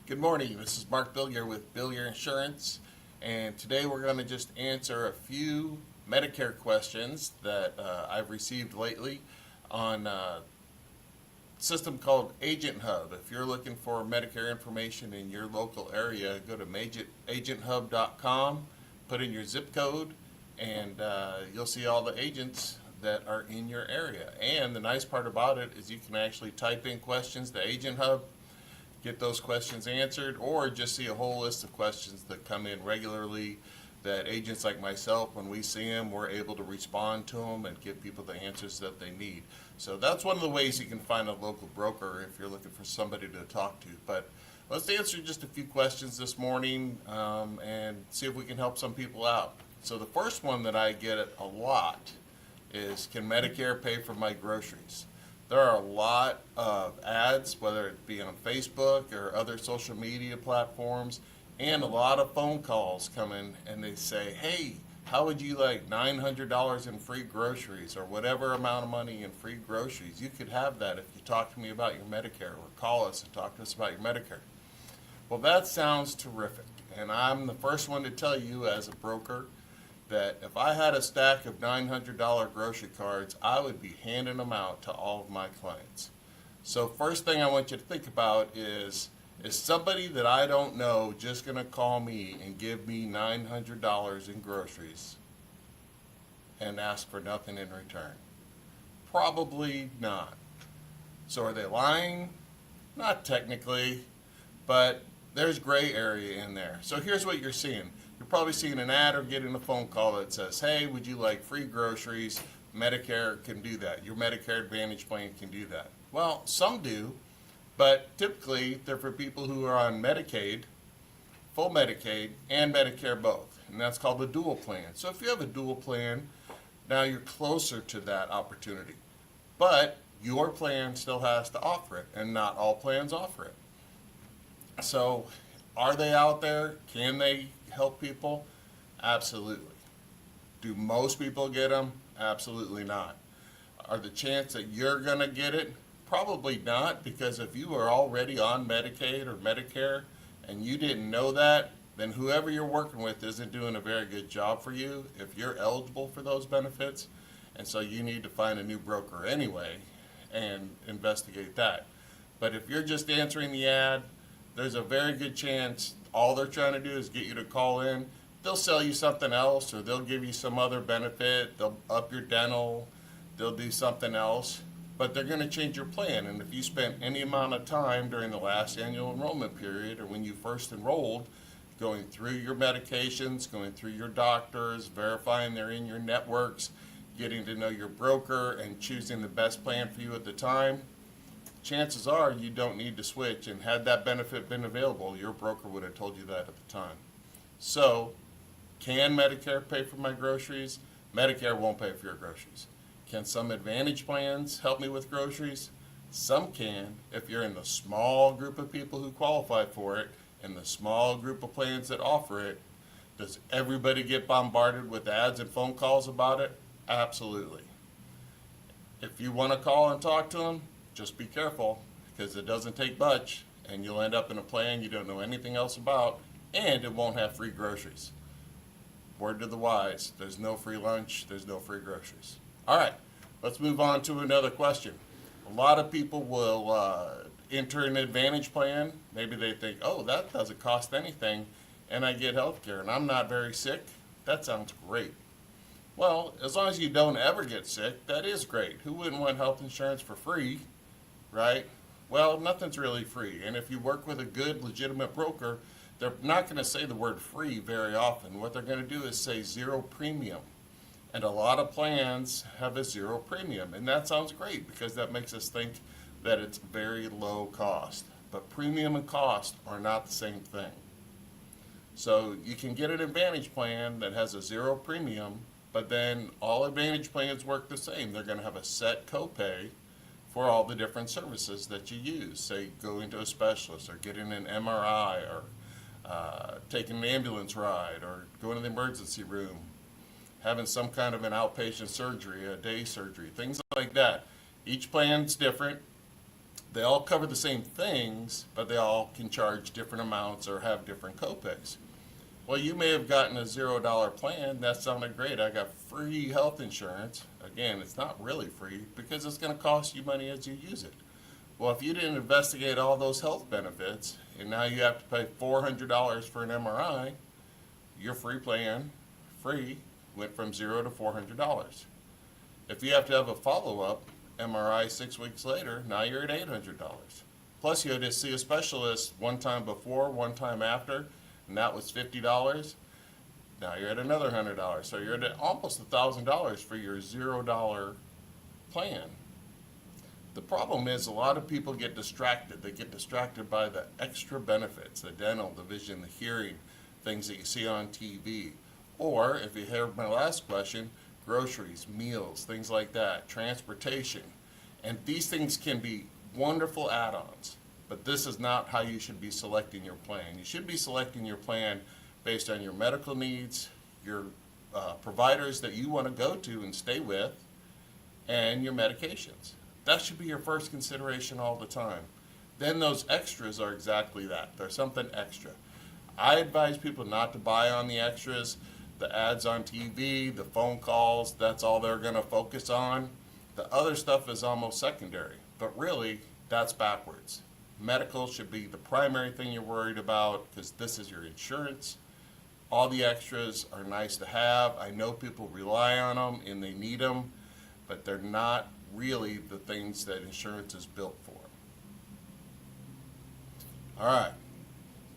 Good morning. This is Mark Billier with Billier Insurance, and today we're going to just answer a few Medicare questions that I've received lately on a system called Agent Hub. If you're looking for Medicare information in your local area, go to agenthub.com, put in your zip code, and you'll see all the agents that are in your area. And the nice part about it is you can actually type in questions to Agent Hub, get those questions answered, or just see a whole list of questions that come in regularly that agents like myself, when we see them, we're able to respond to them and give people the answers that they need. So that's one of the ways you can find a local broker if you're looking for somebody to talk to. But let's answer just a few questions this morning and see if we can help some people out. So the first one that I get a lot is, can Medicare pay for my groceries? There are a lot of ads, whether it be on Facebook or other social media platforms, and a lot of phone calls come in and they say, hey, how would you like $900 in free groceries, or whatever amount of money in free groceries? You could have that if you talk to me about your Medicare, or call us and talk to us about your Medicare. Well, that sounds terrific, and I'm the first one to tell you as a broker that if I had a stack of $900 grocery cards, I would be handing them out to all of my clients. So first thing I want you to think about is somebody that I don't know just going to call me and give me $900 in groceries and ask for nothing in return? Probably not. So are they lying? Not technically, but there's gray area in there. So here's what you're seeing. You're probably seeing an ad or getting a phone call that says, hey, would you like free groceries? Medicare can do that. Your Medicare Advantage plan can do that. Well, some do, but typically they're for people who are on Medicaid, full Medicaid, and Medicare both. And that's called a dual plan. So if you have a dual plan, now you're closer to that opportunity. But your plan still has to offer it, and not all plans offer it. So are they out there? Can they help people? Absolutely. Do most people get them? Absolutely not. Are the chance that you're going to get it? Probably not, because if you are already on Medicaid or Medicare and you didn't know that, then whoever you're working with isn't doing a very good job for you if you're eligible for those benefits. And so you need to find a new broker anyway and investigate that. But if you're just answering the ad, there's a very good chance all they're trying to do is get you to call in. They'll sell you something else, or they'll give you some other benefit. They'll up your dental. They'll do something else. But they're going to change your plan. And if you spent any amount of time during the last annual enrollment period, or when you first enrolled, going through your medications, going through your doctors, verifying they're in your networks, getting to know your broker, and choosing the best plan for you at the time, chances are you don't need to switch. And had that benefit been available, your broker would have told you that at the time. So, can Medicare pay for my groceries? Medicare won't pay for your groceries. Can some Advantage plans help me with groceries? Some can, if you're in the small group of people who qualify for it, and the small group of plans that offer it. Does everybody get bombarded with ads and phone calls about it? Absolutely. If you want to call and talk to them, just be careful, because it doesn't take much, and you'll end up in a plan you don't know anything else about, and it won't have free groceries. Word to the wise, there's no free lunch, there's no free groceries. All right, let's move on to another question. A lot of people will enter an Advantage plan. Maybe they think, oh, that doesn't cost anything, and I get health care, and I'm not very sick. That sounds great. Well, as long as you don't ever get sick, that is great. Who wouldn't want health insurance for free, right? Well, nothing's really free. And if you work with a good, legitimate broker, they're not going to say the word free very often. What they're going to do is say zero premium. And a lot of plans have a zero premium. And that sounds great, because that makes us think that it's very low cost. But premium and cost are not the same thing. So you can get an Advantage plan that has a zero premium, but then all Advantage plans work the same. They're going to have a set copay for all the different services that you use. Say going to a specialist, or getting an MRI, or taking an ambulance ride, or going to the emergency room, having some kind of an outpatient surgery, a day surgery, things like that. Each plan's different. they all cover the same things, but they all can charge different amounts or have different copays. Well, you may have gotten a $0 plan. That sounded great. I got free health insurance. Again, it's not really free because it's going to cost you money as you use it. Well, if you didn't investigate all those health benefits and now you have to pay $400 for an MRI, your free plan, free, went from $0 to $400. If you have to have a follow-up MRI 6 weeks later, now you're at $800. Plus you had to see a specialist one time before, one time after, and that was $50. Now you're at another $100. So you're at almost $1,000 for your $0 plan. The problem is a lot of people get distracted. They get distracted by the extra benefits, the dental, the vision, the hearing, things that you see on TV. Or, if you heard my last question, groceries, meals, things like that, transportation. And these things can be wonderful add-ons, but this is not how you should be selecting your plan. You should be selecting your plan based on your medical needs, your providers that you want to go to and stay with, and your medications. That should be your first consideration all the time. Then those extras are exactly that. They're something extra. I advise people not to buy on the extras, the ads on TV, the phone calls, that's all they're going to focus on. The other stuff is almost secondary, but really, that's backwards. Medical should be the primary thing you're worried about because this is your insurance. All the extras are nice to have. I know people rely on them and they need them, but they're not really the things that insurance is built for. All right.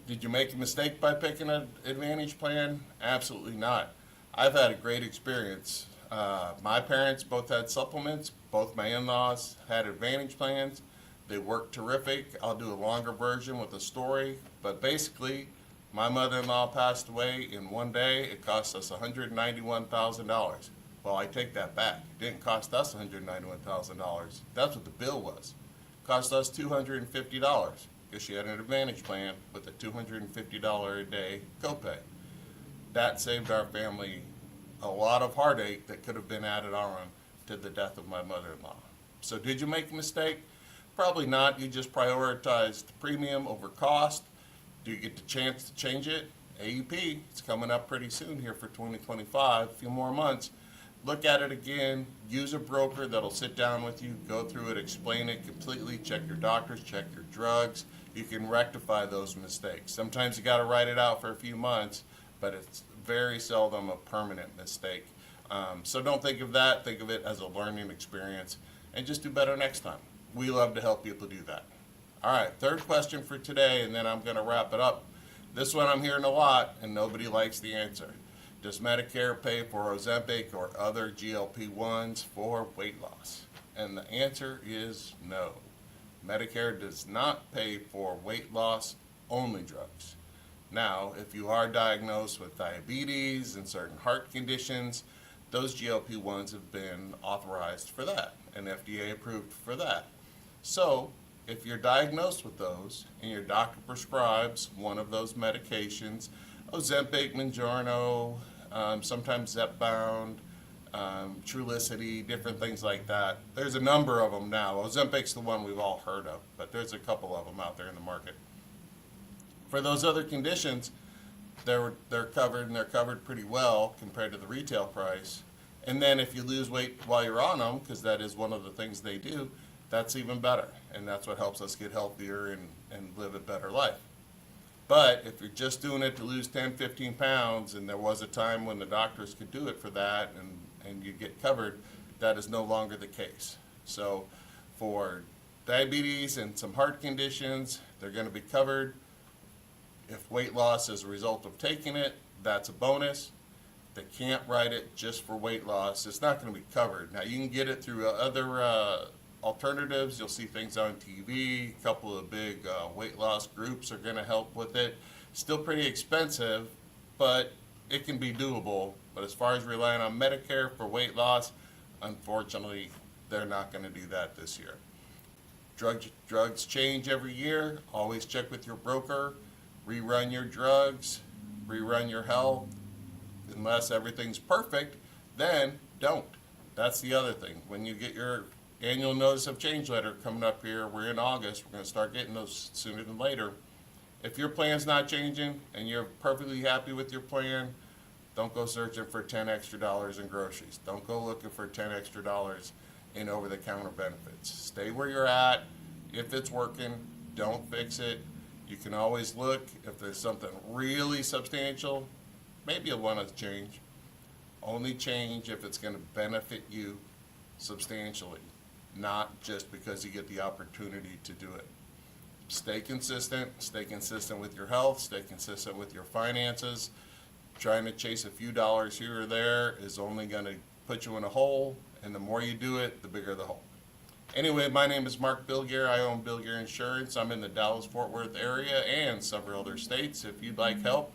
Did you make a mistake by picking an Advantage plan? Absolutely not. I've had a great experience. My parents both had supplements. Both my in-laws had Advantage plans. They worked terrific. I'll do a longer version with a story. But basically, my mother-in-law passed away in one day. It cost us $191,000. Well, I take that back. It didn't cost us $191,000. That's what the bill was. It cost us $250 because she had an Advantage plan with a $250 a day copay. That saved our family a lot of heartache that could have been added on to the death of my mother-in-law. So did you make a mistake? Probably not. You just prioritized premium over cost. Do you get the chance to change it? AEP, it's coming up pretty soon here for 2025, a few more months. Look at it again, use a broker that'll sit down with you, go through it, explain it completely, check your doctors, check your drugs. You can rectify those mistakes. Sometimes you got to write it out for a few months, but it's very seldom a permanent mistake. So don't think of that, think of it as a learning experience, and just do better next time. We love to help people do that. All right, third question for today, and then I'm going to wrap it up. This one I'm hearing a lot, and nobody likes the answer. Does Medicare pay for Ozempic or other GLP-1s for weight loss? And the answer is no. Medicare does not pay for weight loss only drugs. Now, if you are diagnosed with diabetes and certain heart conditions, those GLP-1s have been authorized for that and FDA approved for that. So, if you're diagnosed with those and your doctor prescribes one of those medications, Ozempic, Mounjaro, sometimes Zepbound, Trulicity, different things like that. There's a number of them now. Ozempic's the one we've all heard of, but there's a couple of them out there in the market. For those other conditions, they're covered, and they're covered pretty well compared to the retail price. And then if you lose weight while you're on them, because that is one of the things they do, that's even better. And that's what helps us get healthier and live a better life. But if you're just doing it to lose 10, 15 pounds, and there was a time when the doctors could do it for that and you get covered, that is no longer the case. So for diabetes and some heart conditions, they're going to be covered. If weight loss is a result of taking it, that's a bonus. They can't write it just for weight loss. It's not going to be covered. Now, you can get it through other alternatives. You'll see things on TV. A couple of big weight loss groups are going to help with it. Still pretty expensive, but it can be doable. But as far as relying on Medicare for weight loss, unfortunately, they're not going to do that this year. Drugs change every year. Always check with your broker. Rerun your drugs. Rerun your health. Unless everything's perfect, then don't. That's the other thing. When you get your annual notice of change letter coming up here. We're in August. We're going to start getting those sooner than later. If your plan's not changing and you're perfectly happy with your plan, don't go searching for $10 extra in groceries. Don't go looking for $10 extra in over-the-counter benefits. Stay where you're at. If it's working, don't fix it. You can always look if there's something really substantial. Maybe you'll want to change. Only change if it's going to benefit you substantially, not just because you get the opportunity to do it. Stay consistent with your health, stay consistent with your finances. Trying to chase a few dollars here or there is only going to put you in a hole, and the more you do it, the bigger the hole. Anyway, my name is Mark Bilgier. I own Bilgier Insurance. I'm in the Dallas-Fort Worth area and several other states. If you'd like help,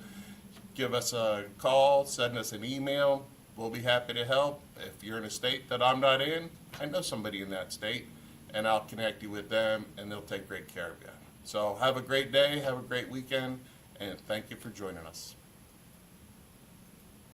give us a call, send us an email. We'll be happy to help. If you're in a state that I'm not in, I know somebody in that state, and I'll connect you with them, and they'll take great care of you. So have a great day, have a great weekend, and thank you for joining us.